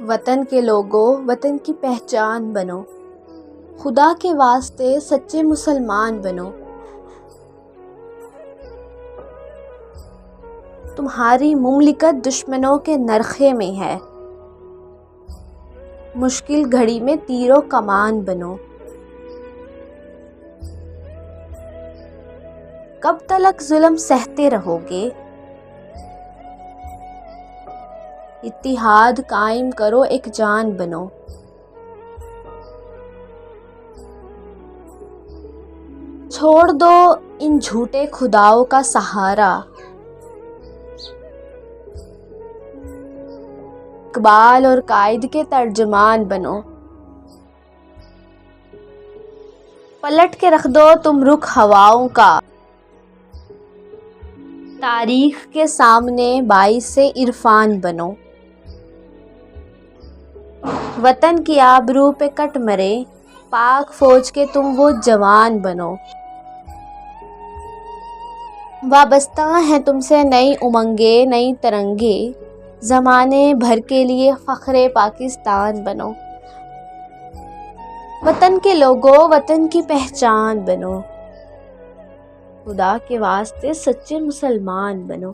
وطن کے لوگوں وطن کی پہچان بنو، خدا کے واسطے سچے مسلمان بنو۔ تمہاری مملکت دشمنوں کے نرخے میں ہے، مشکل گھڑی میں تیر و کمان بنو۔ کب تلک ظلم سہتے رہو گے؟ اتحاد قائم کرو، ایک جان بنو۔ چھوڑ دو ان جھوٹے خداؤں کا سہارا، اقبال اور قائد کے ترجمان بنو۔ پلٹ کے رکھ دو تم رخ ہواؤں کا، تاریخ کے سامنے باعث عرفان بنو۔ وطن کی آبرو پہ کٹ مرے، پاک فوج کے تم وہ جوان بنو۔ وابستہ ہیں تم سے نئی امنگیں نئی ترنگیں، زمانے بھر کے لیے فخر پاکستان بنو۔ وطن کے لوگوں وطن کی پہچان بنو، خدا کے واسطے سچے مسلمان بنو۔